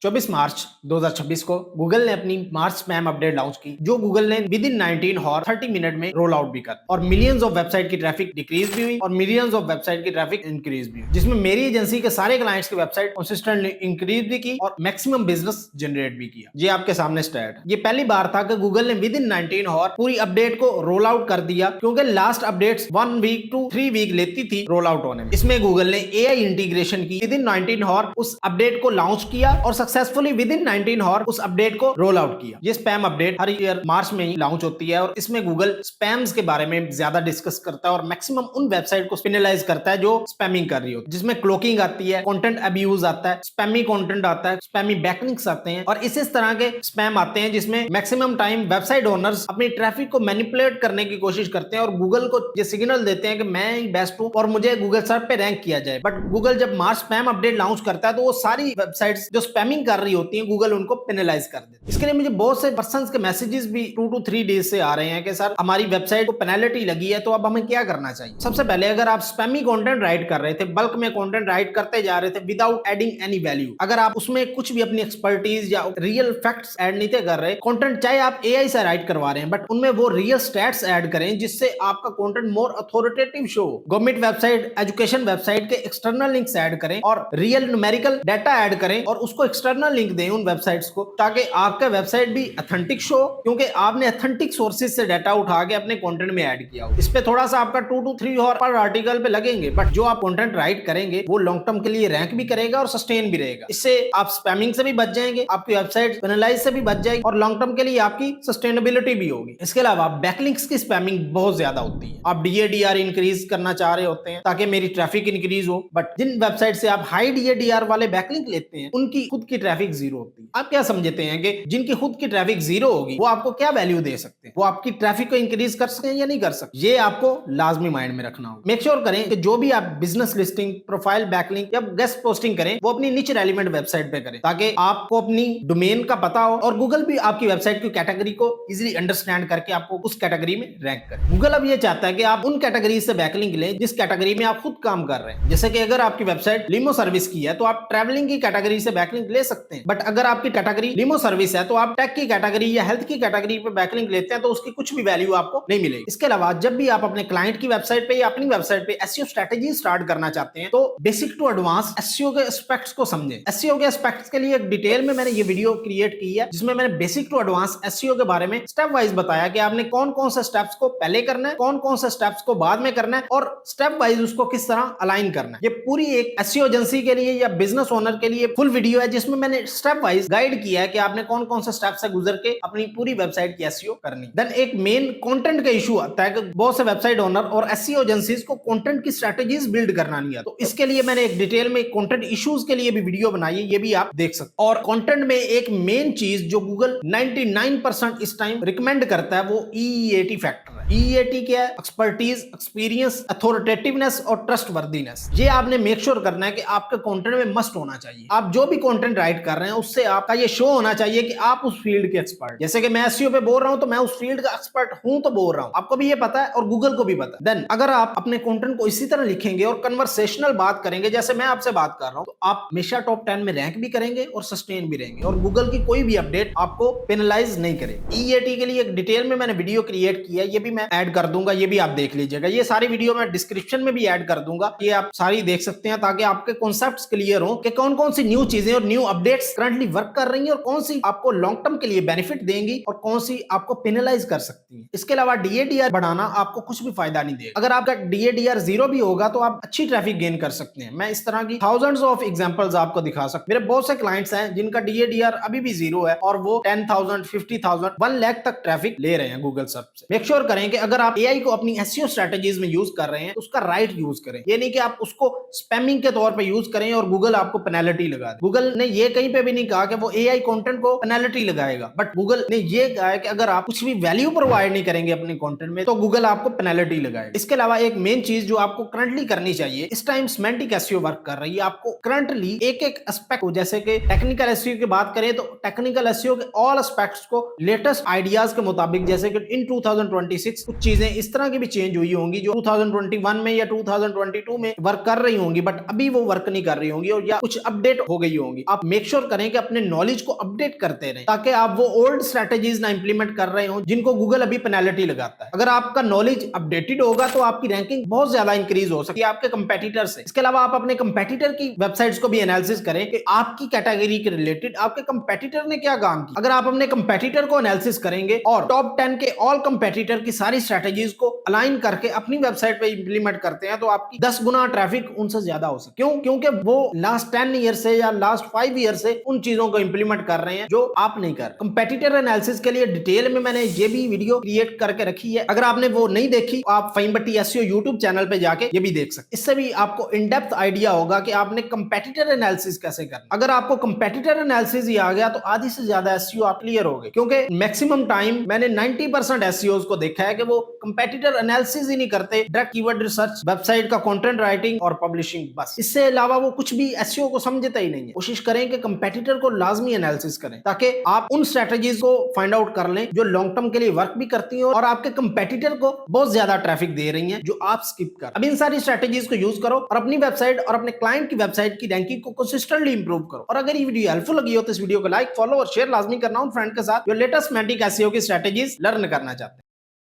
24 मार्च 2026 को गूगल ने अपनी मार्च स्पैम अपडेट लॉन्च की, जो गूगल ने विद इन 19 और 30 मिनट में रोल आउट भी कर और मिलियंस ऑफ वेबसाइट की ट्रैफिक डिक्रीज भी हुई और मिलियंस ऑफ वेबसाइट की ट्रैफिक इंक्रीज भी हुई, जिसमें मेरी एजेंसी के सारे क्लाइंट्स की वेबसाइट कंसिस्टेंटली इंक्रीज भी की और मैक्सिमम बिजनेस जनरेट भी किया। ये आपके सामने स्टैट। ये पहली बार था कि गूगल ने विद इन 19 और पूरी अपडेट को रोल आउट कर दिया, क्योंकि last updates 1 week to 3 week लेती थी रोल आउट होने में। इसमें गूगल ने एआई इंटीग्रेशन की विद इन 19 और उस अपडेट को लॉन्च किया और सक्सेसफुली विद इन 19 और उस अपडेट को रोल आउट किया। ये स्पैम अपडेट हर ईयर मार्च में ही लॉन्च होती है और इसमें गूगल स्पैम्स के बारे में ज्यादा डिस्कस करता है और मैक्सिमम उन वेबसाइट को पेनलाइज करता है जो स्पैमिंग कर रही होती है, जिसमें क्लोकिंग आती है, कंटेंट अब्यूज आता है, स्पैमी कंटेंट आता है, स्पैमी बैकलिंक्स आते हैं और इस तरह के स्पैम आते हैं जिसमें मैक्सिमम टाइम वेबसाइट ओनर्स अपनी ट्रैफिक को मैनिपुलेट करने की कोशिश करते हैं और गूगल को ये सिग्नल देते हैं कि मैं ही बेस्ट हूं और मुझे गूगल सर्च पे रैंक किया जाए। बट गूगल जब मार्च स्पैम अपडेट लॉन्च करता है तो वो सारी वेबसाइट्स जो स्पैमिंग कर रही होती हैं गूगल उनको पेनलाइज कर देता है। इसके लिए मुझे बहुत से पर्संस के मैसेजेस भी 2 to 3 डेज से आ रहे हैं कि सर हमारी वेबसाइट को पेनल्टी लगी है, तो अब हमें क्या करना चाहिए। सबसे पहले अगर आप स्पैमी कंटेंट राइट कर रहे थे, बल्क में कंटेंट राइट करते जा रहे थे विदाउट एडिंग एनी वैल्यू, अगर आप उसमें कुछ भी अपनी एक्सपर्टीज या रियल फैक्ट्स ऐड नहीं थे कर रहे, कंटेंट चाहे आप एआई से राइट करवा रहे हैं बट उनमें वो रियल स्टैट्स ऐड करें जिससे आपका content more authoritative show. Government website, education website के एक्सटर्नल लिंक्स ऐड करें और रियल न्यूमेरिकल डाटा ऐड करें और उसको एक्सटर्नल लिंक दें उन वेबसाइट्स को, ताकि आपका वेबसाइट भी ऑथेंटिक शो, क्योंकि आपने ऑथेंटिक सोर्सेज से डाटा उठा के अपने कंटेंट में ऐड किया हो। इस पे थोड़ा सा आपका 2 to 3 और पर आर्टिकल पे लगेंगे, बट जो आप कंटेंट राइट करेंगे वो लॉन्ग टर्म के लिए रैंक भी करेगा और सस्टेन भी रहेगा। इससे आप स्पैमिंग से भी बच जाएंगे, आपकी वेबसाइट पेनलाइज से भी बच जाएगी और लॉन्ग टर्म के लिए आपकी सस्टेनेबिलिटी भी होगी। इसके अलावा बैकलिंक्स की स्पैमिंग बहुत ज्यादा होती है। आप डीएडीआर इंक्रीज करना चाह रहे होते हैं ताकि मेरी ट्रैफिक इंक्रीज हो, बट जिन वेबसाइट से आप हाई डीएडीआर वाले बैकलिंक लेते हैं उनकी खुद की ट्रैफिक जीरो होती है। आप क्या समझते हैं कि जिनकी खुद की ट्रैफिक जीरो होगी वो आपको क्या वैल्यू दे सकते हैं, वो आपकी ट्रैफिक को इंक्रीज कर सकते हैं या नहीं कर सकते। ये आपको लाजमी माइंड में रखना होगा। मेक श्योर करें कि जो भी आप बिजनेस लिस्टिंग, प्रोफाइल बैकलिंक या गेस्ट पोस्टिंग करें वो अपनी निच रेलिवेंट वेबसाइट पे करें, ताकि आपको अपनी डोमेन का पता हो और गूगल भी आपकी वेबसाइट की कैटेगरी को इजीली अंडरस्टैंड करके आपको उस कैटेगरी में रैंक करे। गूगल अब ये चाहता है कि आप उन कैटेगरी से बैकलिंक लें जिस कैटेगरी में आप खुद काम कर रहे हैं। जैसे कि अगर आपकी वेबसाइट लिमो सर्विस की है तो आप ट्रैवलिंग की कैटेगरी से बैकलिंक ले सकते हैं, बट अगर आपकी कैटेगरी लिमो सर्विस है तो आप टेक की कैटेगरी या हेल्थ की कैटेगरी पे बैकलिंक लेते हैं तो उसकी कुछ भी वैल्यू आपको नहीं मिलेगी। इसके अलावा जब भी आप अपने क्लाइंट की वेबसाइट पे या अपनी वेबसाइट पे एसईओ स्ट्रेटजी स्टार्ट करना चाहते हैं तो बेसिक टू एडवांस एसईओ के एस्पेक्ट्स को समझें। एसईओ के एस्पेक्ट्स के लिए एक डिटेल में मैंने ये वीडियो क्रिएट की है जिसमें मैंने बेसिक टू एडवांस एसईओ के बारे में स्टेप वाइज बताया कि आपने कौन कौन से स्टेप्स को पहले करना है, कौन कौन से स्टेप्स को बाद में करना है और स्टेप वाइज उसको किस तरह अलाइन करना है। ये पूरी एक एसईओ एजेंसी के लिए या बिजनेस ओनर के लिए फुल वीडियो है जिसमें मैंने स्टेप वाइज गाइड किया है कि आपने कौन कौन से स्टेप से गुजर के अपनी पूरी वेबसाइट की एसईओ करनी। देन एक मेन कंटेंट का इशू आता है कि बहुत से वेबसाइट ओनर और एसईओ एजेंसीज को कंटेंट की स्ट्रेटजीज बिल्ड करना नहीं आता, तो इसके लिए मैंने एक डिटेल में कंटेंट इश्यूज के लिए भी वीडियो बनाई है, ये भी आप देख सकते हैं। और कंटेंट में एक मेन चीज जो गूगल 99% इस टाइम रिकमेंड करता है वो ईईएटी फैक्टर है। ईईएटी क्या है? एक्सपर्टीज, एक्सपीरियंस, अथॉरिटेटिवनेस और ट्रस्टवर्दीनेस। ये आपने मेक श्योर करना है कि आपके कंटेंट में मस्ट होना चाहिए। आप जो भी कंटेंट राइट कर रहे हैं उससे आपका ये शो होना चाहिए कि आप उस फील्ड के एक्सपर्ट। जैसे कि मैं एसईओ पे बोल रहा हूं तो मैं उस फील्ड का एक्सपर्ट हूं तो बोल रहा हूं, आपको भी ये पता है और गूगल को भी पता है। देन अगर आप अपने कंटेंट को इसी तरह लिखेंगे और कन्वर्सेशनल बात करेंगे जैसे मैं आपसे बात कर रहा हूं, तो आप हमेशा टॉप 10 में रैंक भी करेंगे और सस्टेन भी रहेंगे और गूगल की कोई भी अपडेट आपको पेनलाइज नहीं करेगी। ईईएटी के लिए एक डिटेल में मैंने वीडियो क्रिएट किया है, ये भी मैं ऐड कर दूंगा, ये भी आप देख लीजिएगा। ये सारी वीडियो मैं डिस्क्रिप्शन में भी ऐड कर दूंगा, ये आप सारी देख सकते हैं ताकि आपके कॉन्सेप्ट्स क्लियर हो कि कौन कौन सी न्यू चीजें और न्यू अपडेट्स करंटली वर्क कर रही हैं और कौन सी आपको लॉन्ग टर्म के लिए बेनिफिट देंगी और कौन सी आपको पेनलाइज कर सकती है। इसके अलावा डीएडीआर बढ़ाना आपको कुछ भी फायदा नहीं देगा। अगर आपका डीएडीआर 0 भी होगा तो आप अच्छी ट्रैफिक गेन कर सकते हैं। मैं इस तरह की थाउजेंड्स ऑफ एग्जांपल्स आपको दिखा सकता हूं। मेरे बहुत से क्लाइंट्स हैं जिनका डीएडीआर अभी भी 0 है और वो 10,000, 50,000, 1 लाख तक ट्रैफिक ले रहे हैं गूगल सर्च से। मेक श्योर करें कि अगर आप एआई को अपनी एसईओ स्ट्रेटजीज में यूज कर रहे हैं तो उसका राइट यूज करें। ये नहीं कि आप उसको स्पैमिंग के तौर पे यूज करें और गूगल आपको पेनल्टी लगा दे। गूगल ने ये कहीं पे भी नहीं कहा कि वो एआई कंटेंट को पेनल्टी लगाएगा, बट गूगल ने ये कहा है कि अगर आप कुछ भी वैल्यू प्रोवाइड नहीं करेंगे अपने कंटेंट में तो गूगल आपको पेनल्टी लगाएगा। इसके अलावा एक मेन चीज जो आपको करंटली करनी चाहिए, इस टाइम सिमेंटिक एसईओ वर्क कर रही है, आपको करंटली एक एक एस्पेक्ट को, जैसे कि टेक्निकल एसईओ की बात करें तो टेक्निकल एसईओ के ऑल एस्पेक्ट्स को लेटेस्ट आइडियाज के मुताबिक, जैसे कि इन 2026 बेसिक्स कुछ चीजें इस तरह की भी चेंज हुई होंगी जो 2021 में या 2022 में वर्क कर रही होंगी, बट अभी वो वर्क नहीं कर रही होंगी और या कुछ अपडेट हो गई होंगी। आप मेक श्योर करें कि अपने नॉलेज को अपडेट करते रहें ताकि आप वो ओल्ड स्ट्रेटेजीज ना इंप्लीमेंट कर रहे हो जिनको गूगल अभी पेनल्टी लगाता है। अगर आपका नॉलेज अपडेटेड होगा तो आपकी रैंकिंग बहुत ज्यादा इंक्रीज हो सकती है आपके कंपेटिटर से। इसके अलावा आप अपने कंपेटिटर की वेबसाइट्स को भी एनालिसिस करें कि आपकी कैटेगरी के रिलेटेड आपके कंपेटिटर ने क्या काम किया। अगर आप अपने कंपेटिटर को एनालिसिस करेंगे और टॉप 10 के ऑल कंपेटिटर की सारी स्ट्रेटेजीज को अलाइन करके अपनी वेबसाइट पे इंप्लीमेंट करते हैं तो आपकी 10 गुना ट्रैफिक उनसे ज्यादा हो सकती है। क्यों? क्योंकि वो लास्ट 10 ईयर से या लास्ट 5 ईयर से उन चीजों को इंप्लीमेंट कर रहे हैं जो आप नहीं कर। कंपेटिटर एनालिसिस के लिए डिटेल में मैंने ये भी वीडियो क्रिएट करके रखी है, अगर आपने वो नहीं देखी आप फाइमबट्टी एसईओ यूट्यूब चैनल पे जाके ये भी देख सकते। इससे भी आपको इन डेप्थ आइडिया होगा कि आपने कंपेटिटर एनालिसिस कैसे करना। अगर आपको कंपेटिटर एनालिसिस ही आ गया तो आधी से ज्यादा एसईओ आप क्लियर हो गए, क्योंकि मैक्सिमम टाइम मैंने 90% एसईओज को देखा है कि वो कंपेटिटर एनालिसिस ही नहीं करते, डायरेक्ट कीवर्ड रिसर्च, वेबसाइट का कंटेंट राइटिंग और पब्लिशिंग, बस। इससे अलावा वो कुछ भी एसईओ को समझते ही नहीं है। कोशिश करें कि कंपेटिटर को लाजमी एनालिसिस करें ताकि आप उन स्ट्रेटजीज को फाइंड आउट कर लें जो लॉन्ग टर्म के लिए वर्क भी करती हैं और आपके कंपेटिटर को बहुत ज्यादा ट्रैफिक दे रही हैं जो आप स्किप कर। अब इन सारी स्ट्रेटजीज को यूज करो और अपनी वेबसाइट और अपने क्लाइंट की वेबसाइट की रैंकिंग को कंसिस्टेंटली इंप्रूव करो। और अगर ये वीडियो हेल्पफुल लगी हो तो इस वीडियो को लाइक, फॉलो और शेयर लाजमी करना उन फ्रेंड के साथ जो लेटेस्ट मैटिक एसईओ की स्ट्रेटजीज लर्न करना चाहते हैं।